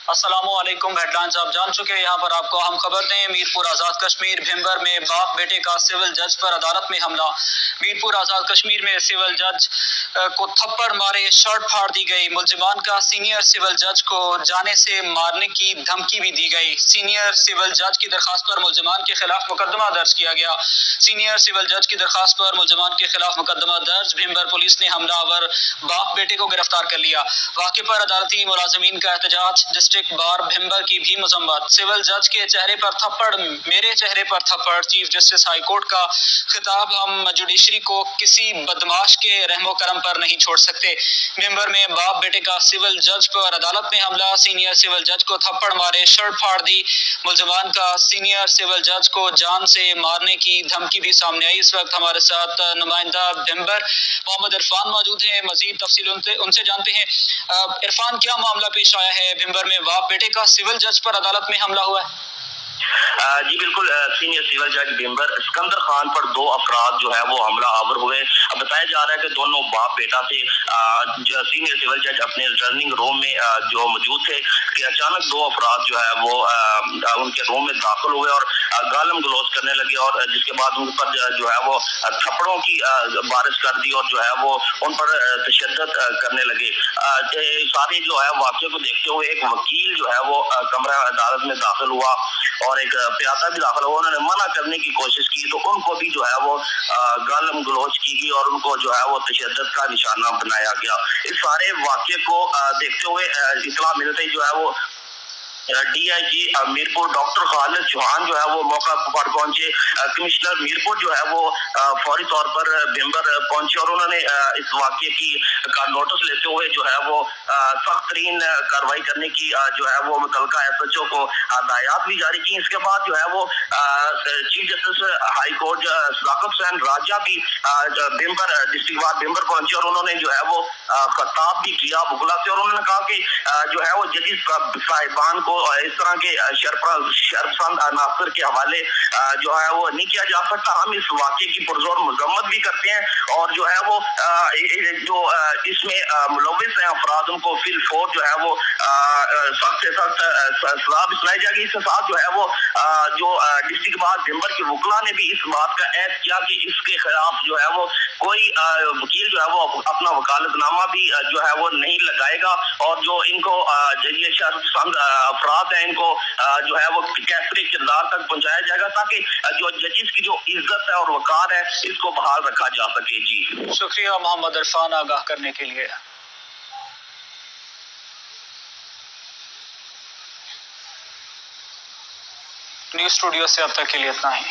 अस्सलामु अलैकुम। हेडलाइंस आप जान चुके हैं, यहाँ पर आपको हम खबर दें। मीरपुर आज़ाद कश्मीर भिंबर में बाप बेटे का सिविल जज पर अदालत में हमला। मीरपुर आज़ाद कश्मीर में सिविल जज को थप्पड़ मारे शर्ट फाड़ दी गई। मुलजिमान का सीनियर सिविल जज को जाने से मारने की धमकी भी दी गई। सीनियर सिविल जज की दरखास्त पर मुलजिमान के खिलाफ मुकदमा दर्ज किया गया। सीनियर सिविल जज की दरखास्त पर मुलजिमान के खिलाफ मुकदमा दर्ज। भिंबर पुलिस ने हमलावर बाप बेटे को गिरफ्तार कर लिया। वाक़े पर अदालती मुलाजिमीन का एहतजाज। डिस्ट्रिक्ट बार भिंबर की भी मजम्मत। सिविल जज के चेहरे पर थप्पड़, मेरे चेहरे पर थप्पड़। चीफ जस्टिस हाई कोर्ट का खिताब, हम जुडिशरी को किसी बदमाश के रहमो करम पर नहीं छोड़ सकते। भिंबर में बाप बेटे का सिविल जज पर अदालत में हमला। सीनियर सिविल जज को थप्पड़ मारे शर्ट फाड़ दी। मुलजमान का सीनियर सिविल जज को जान से मारने की धमकी भी सामने आई। इस वक्त हमारे साथ नुमाइंदा भिंबर मोहम्मद इरफान मौजूद है। मजीद तफसील उनसे जानते हैं। इरफान, क्या मामला पेश आया है? भिंबर में बाप बेटे का सिविल जज पर अदालत में हमला हुआ है। जी बिल्कुल, सीनियर सिविल जज भिंबर सिकंदर खान पर दो अफराद जो है वो हमला आवर हुए। अब बताया जा रहा है कि दोनों बाप बेटा थे। सीनियर सिविल जज अपने रिटर्निंग रूम में जो मौजूद थे कि अचानक दो अफराद जो है वो उनके रूम में दाखिल हुए और गालम गलौज करने लगे और जिसके बाद उन पर जो है वो थप्पड़ों की बारिश कर दी और जो है वो उन पर तशद्दुद करने लगे। सारे जो है वाक़े को देखते हुए एक वकील जो है वो कमरा अदालत में दाखिल हुआ और एक प्यादा भी दाखिल हुआ। उन्होंने मना करने की कोशिश की तो उनको भी जो है वो गालम गलौज की गई और उनको जो है वो तशद्दुद का निशाना बनाया गया। इस सारे वाक़े को देखते हुए इत्तला मिलते ही जो है वो DIG मीरपुर डॉक्टर खालिद चौहान जो है वो मौका पर पहुंचे। कमिश्नर मीरपुर जो है वो फौरी तौर पर भिंबर पहुंचे और उन्होंने इस वाक़े की का नोटिस लेते हुए जो है वो सख्त तरीन कार्रवाई करने की जो है वो मुतलका SHO को हदायत भी जारी की। इसके बाद जो है वो चीफ जस्टिस हाई कोर्ट सदाकत हुसैन राजा भी भिंबर डिस्ट्रिक्ट बार भिंबर पहुंचे और उन्होंने जो है वो खिताब भी किया बुगला से और उन्होंने कहा कि जो है वो जजेस साहिबान को इस तरह के शर्पसंद अनासर के हवाले जो है वो नहीं किया जा सकता। हम इस वाक़े की पुरजोर मजम्मत भी करते हैं और जो है वो जो इसमें मुलव्विस हैं अफराद उनको फिल फोर जो है वो सख्त से सख्त सजा भी सुनाई जाएगी। इसके साथ जो है वो जो डिस्ट्रिक्ट बार भिंबर के वकला ने भी इस बात का ऐद किया कि इसके खिलाफ जो है वो कोई वकील जो है वो अपना वकालतनामा भी जो है वो नहीं लगाएगा और जो इनको ये शर्पसंद अफराद हैं इनको जो है वो कैसरे किरदार तक पहुंचाया जाएगा ताकि जो जजेस की जो इज्जत है और वकार है इसको बहाल रखा जा सके। जी शुक्रिया मोहम्मद इरफान आगाह करने के लिए। न्यूज़ स्टूडियो से अब तक के लिए इतना ही।